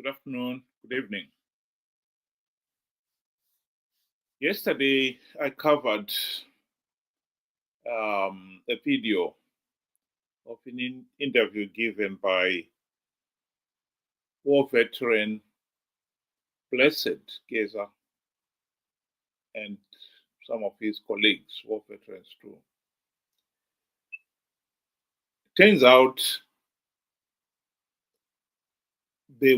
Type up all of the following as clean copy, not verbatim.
Good afternoon, good evening. Yesterday, I covered a video of an interview given by war veteran Blessed Geza and some of his colleagues, war veterans too. Turns out there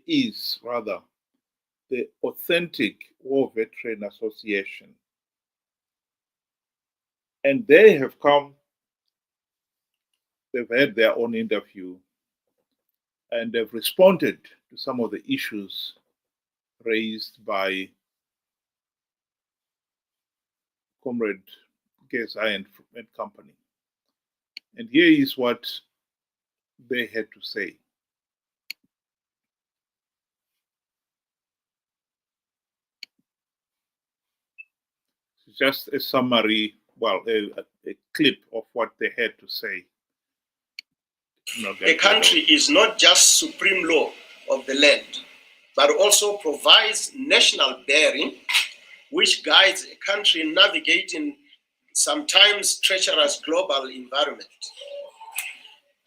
is the authentic War Veteran Association. And they have come, they've had their own interview, and they've responded to some of the issues raised by comrade Geza and company. And here is what they had to say. Just a summary, well, a clip of what they had to say. A country is not just supreme law of the land, but also provides national bearing, which guides a country navigating sometimes treacherous global environment.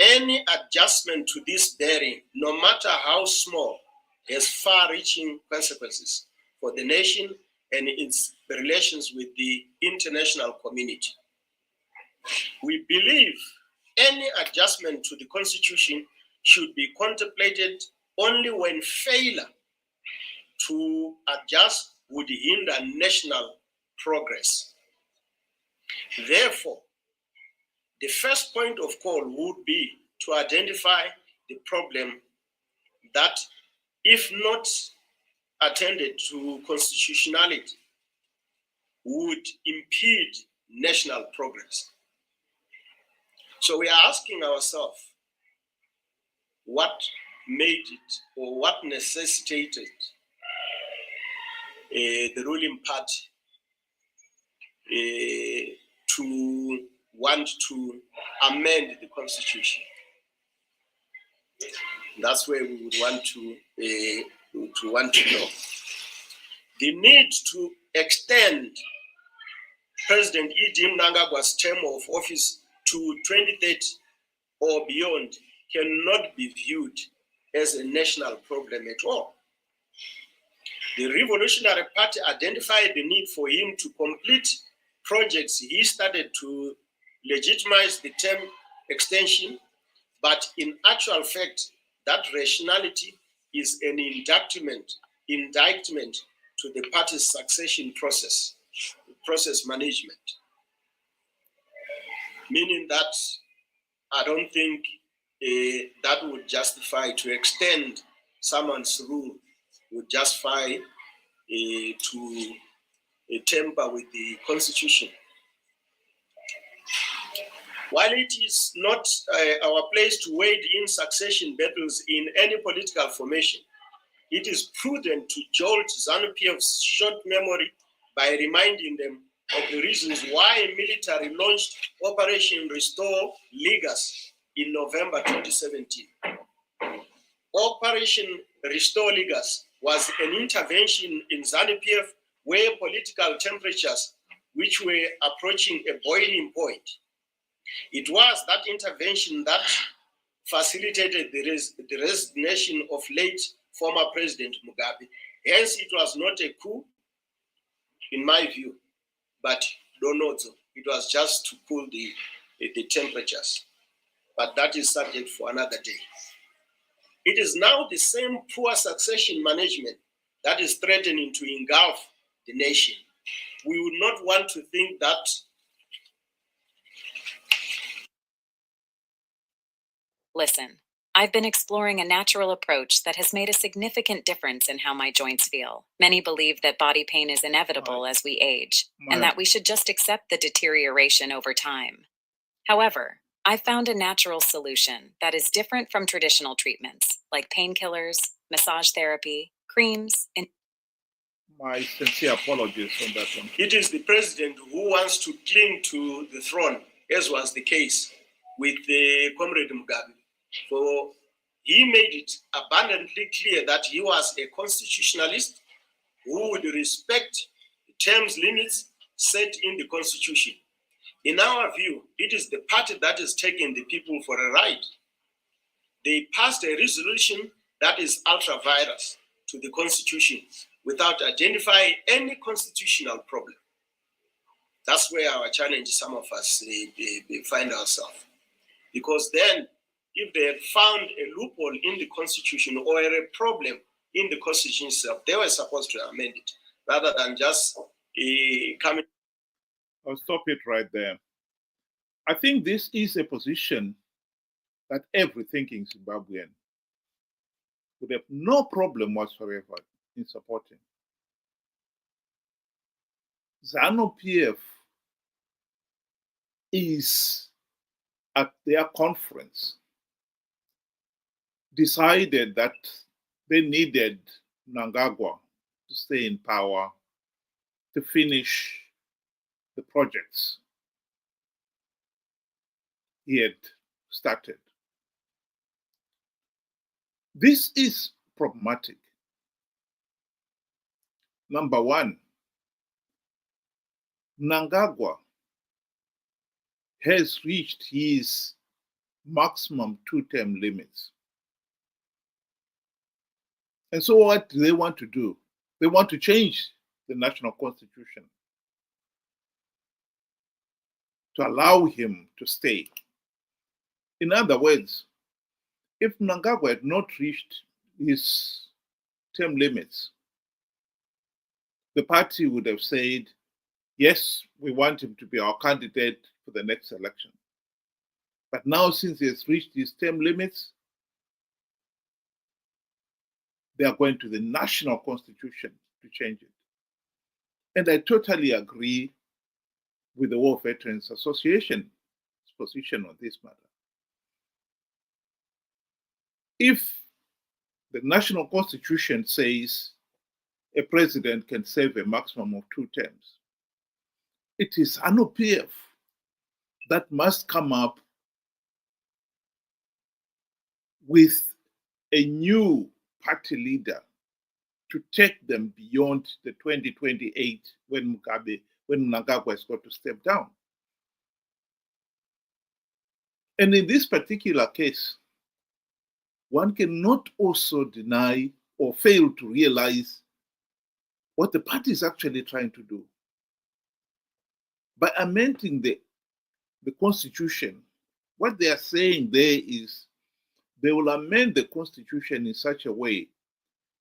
Any adjustment to this bearing, no matter how small, has far-reaching consequences for the nation and its relations with the international community. We believe any adjustment to the Constitution should be contemplated only when failure to adjust would hinder national progress. Therefore, the first point of call would be to identify the problem that, if not attended to constitutionality, would impede national progress. So we are asking ourselves, what made it or what necessitated the ruling party to want to amend the Constitution? That's where we would want to know. The need to extend President Mnangagwa's term of office to 2030 or beyond cannot be viewed as a national problem at all. The Revolutionary Party identified the need for him to complete projects he started to legitimize the term extension, but in actual fact, that rationality is an indictment to the party's succession process management. Meaning that I don't think that would justify to extend someone's rule, would justify to tamper with the Constitution. While it is not our place to wade in succession battles in any political formation, it is prudent to jolt Zanu PF's short memory by reminding them of the reasons why military launched Operation Restore Ligas in November 2017. Operation Restore Ligas was an intervention in Zanu PF where political temperatures which were approaching a boiling point. It was that intervention that facilitated the resignation of late former President Mugabe. Hence, it was not a coup, in my view, but donozo. It was just to cool the temperatures. But that is subject for another day. It is now the same poor succession management that is threatening to engulf the nation. We would not want to think that. Listen, I've been exploring a natural approach that has made a significant difference in how my joints feel. Many believe that body pain is inevitable as we age, and that we should just accept the deterioration over time. However, I've found a natural solution that is different from traditional treatments, like painkillers, massage therapy, creams, and my sincere apologies on that one. It is the president who wants to cling to the throne, as was the case with the comrade Mugabe. For he made it abundantly clear that he was a constitutionalist who would respect terms limits set in the Constitution. In our view, it is the party that is taking the people for a ride. They passed a resolution that is ultra-virus to the Constitution without identifying any constitutional problem. That's where our challenge, some of us find ourselves. Because then, if they had found a loophole in the Constitution or a problem in the Constitution itself, they were supposed to amend it, rather than just coming. I'll stop it right there. I think this is a position that every thinking Zimbabwean would have no problem whatsoever in supporting. Zanu PF is at their conference decided that they needed Mnangagwa to stay in power to finish the projects he had started. This is problematic. Number one, Mnangagwa has reached his maximum two-term limits. And so what do they want to do? They want to change the national constitution to allow him to stay. In other words, if Mnangagwa had not reached his term limits, the party would have said, yes, we want him to be our candidate for the next election. But now, since he has reached his term limits, they are going to the national constitution to change it. And I totally agree with the War Veterans Association's position on this matter. If the national constitution says a president can serve a maximum of 2 terms, it is Zanu PF that must come up with a new party leader to take them beyond the 2028 when Mnangagwa has got to step down. And in this particular case, one cannot also deny or fail to realize what the party is actually trying to do. By amending the constitution, what they are saying there is they will amend the constitution in such a way,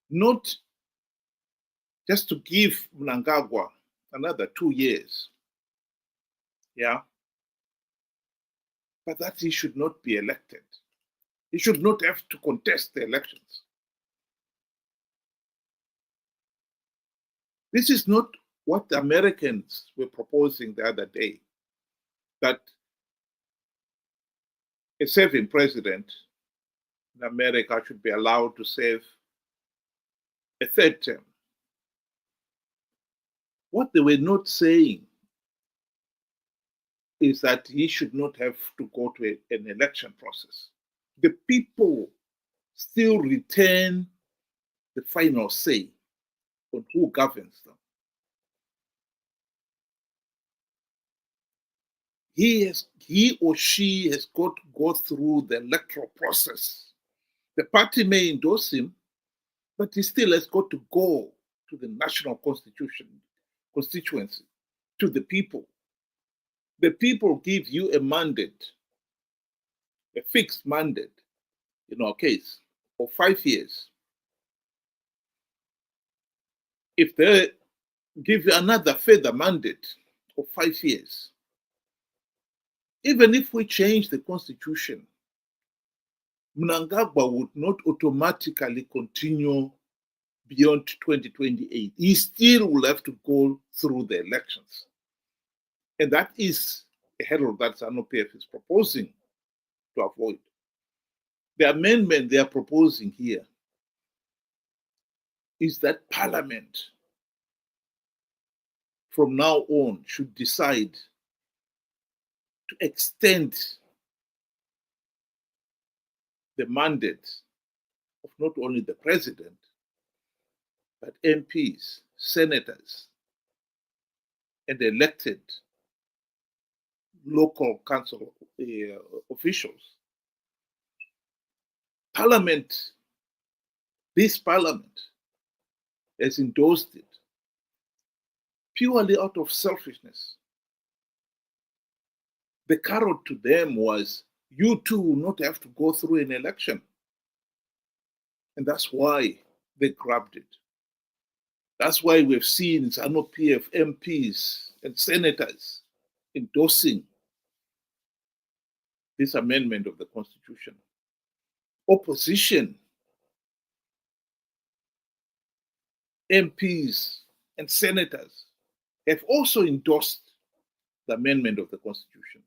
not just to give Mnangagwa another 2 years, but that he should not be elected. He should not have to contest the elections. This is not what the Americans were proposing the other day, that a serving president in America should be allowed to serve a 3rd term. What they were not saying is that he should not have to go to an election process. The people still retain the final say on who governs them. He or she has got to go through the electoral process. The party may endorse him, but he still has got to go to the national constituency, to the people. The people give you a mandate, a fixed mandate, in our case, of 5 years. If they give you another further mandate of 5 years, even if we change the constitution, Mnangagwa would not automatically continue beyond 2028. He still will have to go through the elections. And that is a hurdle that Zanu PF is proposing to avoid. The amendment they are proposing here is that Parliament from now on should decide to extend the mandate not only the president, but MPs, senators, and elected local council officials. Parliament, this parliament has endorsed it purely out of selfishness. The carrot to them was, you too will not have to go through an election. And that's why they grabbed it. That's why we've seen Zanu PF MPs and senators endorsing this amendment of the Constitution. Opposition MPs and senators have also endorsed the amendment of the Constitution.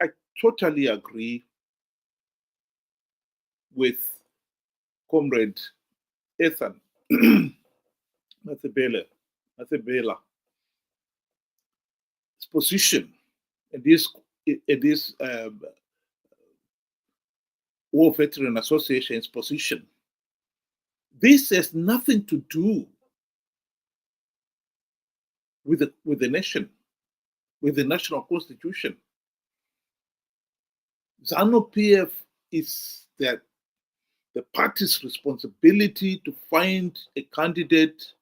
I totally agree with comrade Ethan Mathibela's position and this War Veteran Association's position. This has nothing to do with the nation, with the national constitution. Zanu PF is the party's responsibility to find a candidate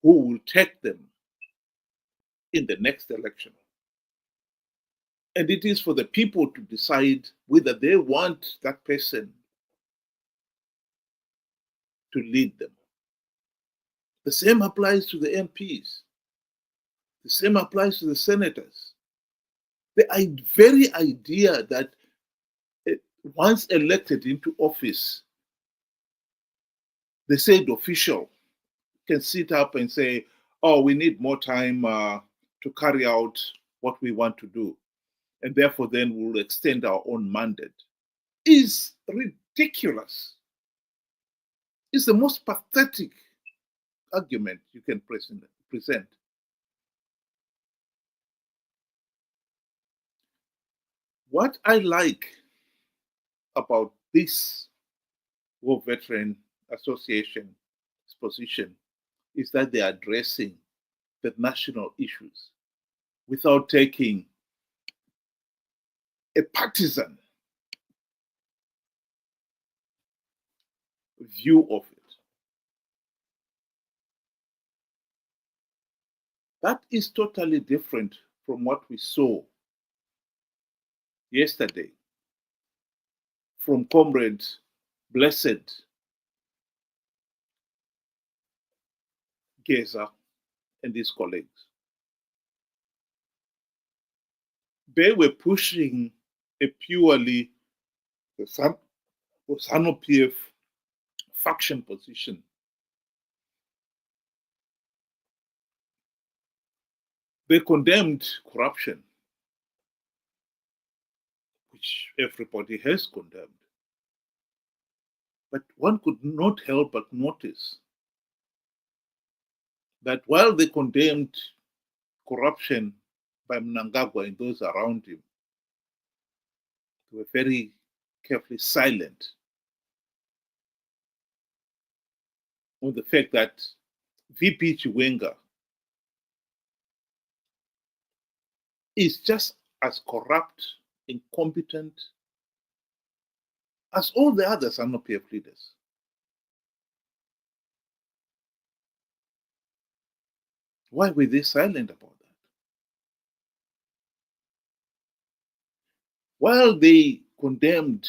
who will take them in the next election. And it is for the people to decide whether they want that person to lead them. The same applies to the MPs. The same applies to the senators. The very idea that once elected into office, the said official can sit up and say, oh, we need more time to carry out what we want to do, and therefore then we'll extend our own mandate, is ridiculous. It's the most pathetic argument you can present. What I like about this War Veteran Association's position is that they are addressing the national issues without taking a partisan view of it. That is totally different from what we saw yesterday from comrade Blessed Geza and his colleagues. They were pushing a purely Zanu PF faction position. They condemned corruption, which everybody has condemned. But one could not help but notice that while they condemned corruption by Mnangagwa and those around him, they were very carefully silent on the fact that VP Chiwenga is just as corrupt, incompetent as all the other Zanu PF leaders. Why were they silent about that? While they condemned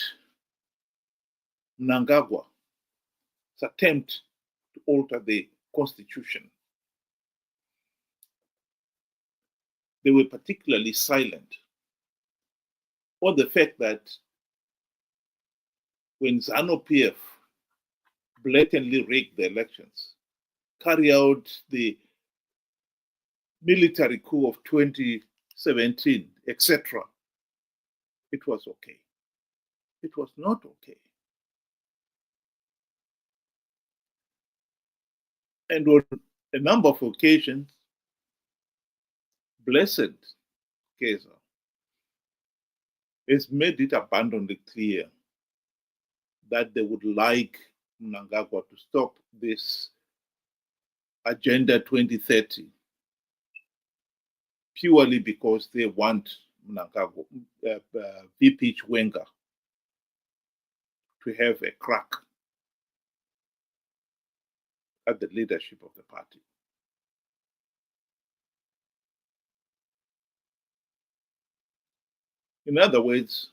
Mnangagwa's attempt to alter the constitution, they were particularly silent on the fact that when Zanu PF blatantly rigged the elections, carried out the military coup of 2017, etc., it was okay. It was not okay. And on a number of occasions, Blessed Geza has made it abundantly clear that they would like Mnangagwa to stop this Agenda 2030 purely because they want Mnangagwa, VP Chiwenga, to have a crack at the leadership of the party. In other words,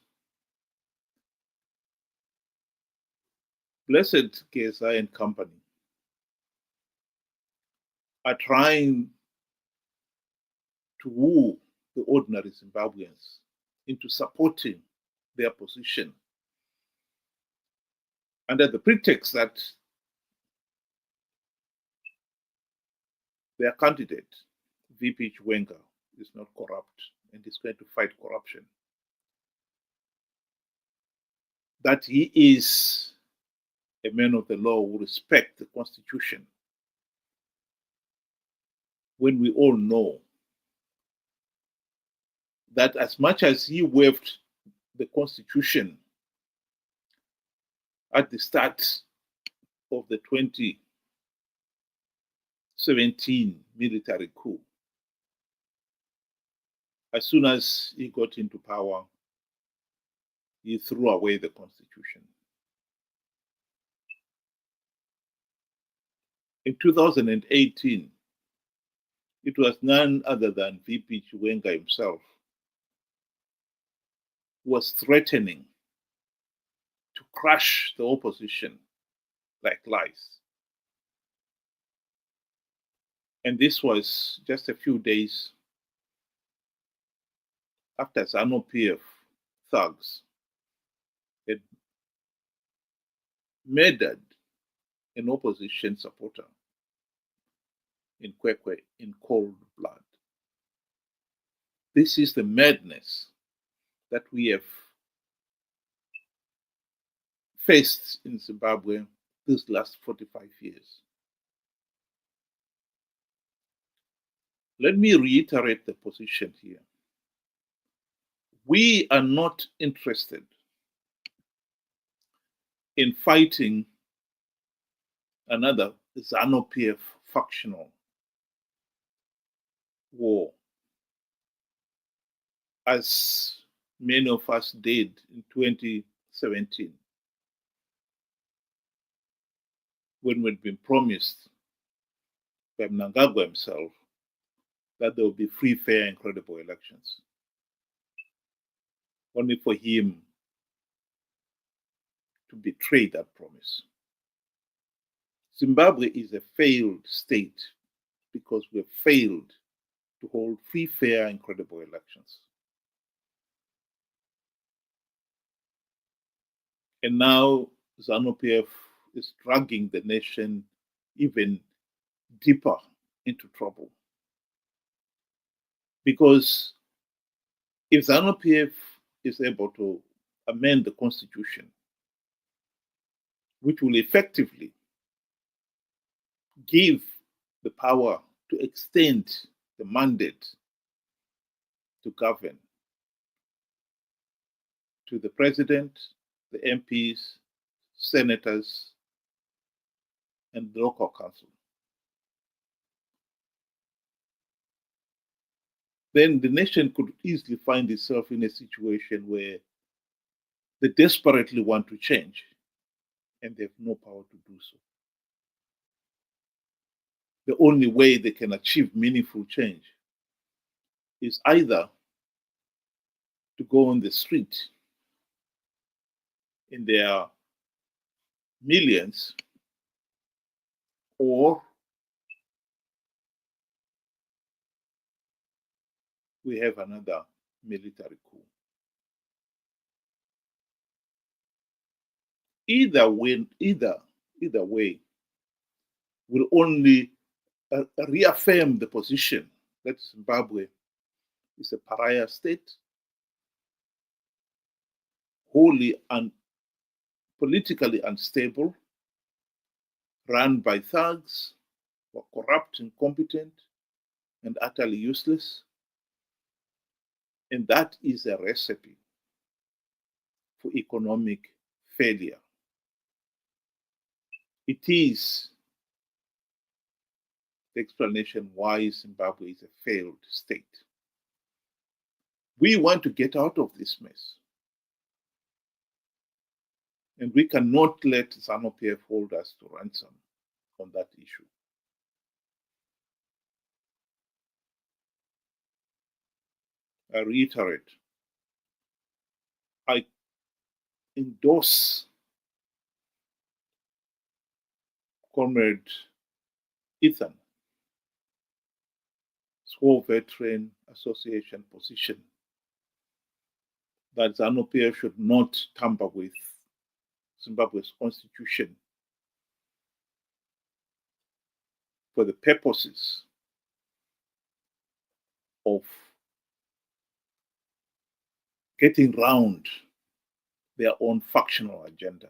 Blessed Geza and company are trying to woo the ordinary Zimbabweans into supporting their position under the pretext that their candidate, VP Chiwenga, is not corrupt and is going to fight corruption. That he is a man of the law who respects the Constitution, when we all know that as much as he waived the Constitution at the start of the 2017 military coup, as soon as he got into power, he threw away the Constitution. In 2018, it was none other than VP Chiwenga himself who was threatening to crush the opposition like lice. And this was just a few days after Zanu PF thugs had murdered an opposition supporter in Kwekwe in cold blood. This is the madness that we have faced in Zimbabwe these last 45 years. Let me reiterate the position here. We are not interested in fighting another Zanu PF factional war, as many of us did in 2017, when we'd been promised by Mnangagwa himself that there would be free, fair, and credible elections, only for him to betray that promise. Zimbabwe is a failed state because we have failed to hold free, fair, and credible elections. And now Zanu PF is dragging the nation even deeper into trouble. Because if Zanu PF is able to amend the Constitution, which will effectively give the power to extend the mandate to govern to the president, the MPs, senators, and the local council, then the nation could easily find itself in a situation where they desperately want to change and they have no power to do so. The only way they can achieve meaningful change is either to go on the street in their millions, or we have another military coup. Either way will only reaffirm the position that Zimbabwe is a pariah state, wholly and politically unstable, run by thugs who are corrupt, incompetent, and utterly useless. And that is a recipe for economic failure It is the explanation why Zimbabwe is a failed state. We want to get out of this mess. And we cannot let Zanu PF hold us to ransom on that issue. I reiterate, I endorse Comrade Ethan War Veteran Association position that Zanu PF should not tamper with Zimbabwe's constitution for the purposes of getting round their own factional agenda.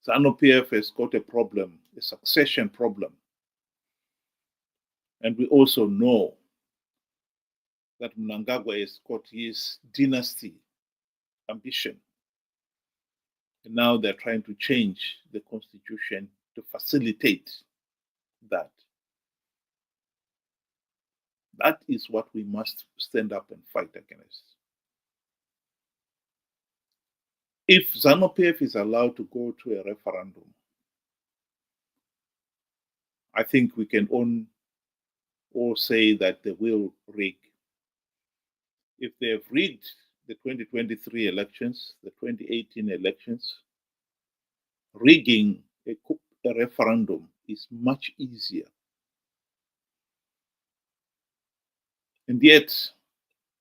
Zanu PF has got a problem, a succession problem. And we also know that Mnangagwa has got his dynasty ambition. And now they're trying to change the constitution to facilitate that. That is what we must stand up and fight against. If Zanu PF is allowed to go to a referendum, I think we can all say that they will rig. If they have rigged the 2023 elections, the 2018 elections, rigging a referendum is much easier. And yet,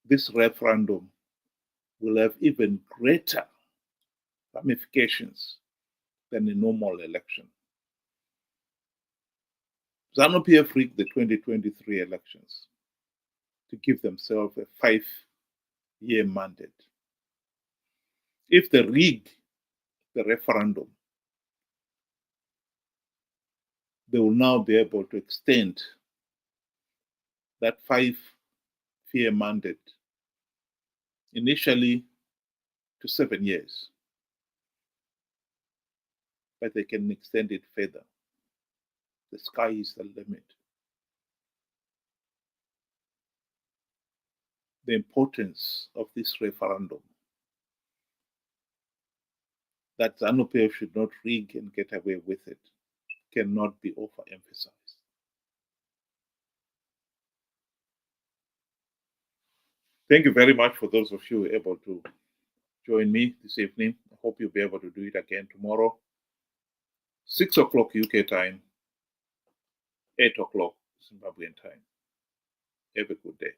this referendum will have even greater ramifications than a normal election. Zanu PF rigged the 2023 elections to give themselves a 5-year mandate. If they rig the referendum, they will now be able to extend that 5-year mandate initially to 7 years. But they can extend it further. The sky is the limit. The importance of this referendum, that Zanu PF should not rig and get away with it, cannot be overemphasized. Thank you very much for those of you who are able to join me this evening. I hope you'll be able to do it again tomorrow. 6 o'clock UK time, 8 o'clock Zimbabwean time. Have a good day.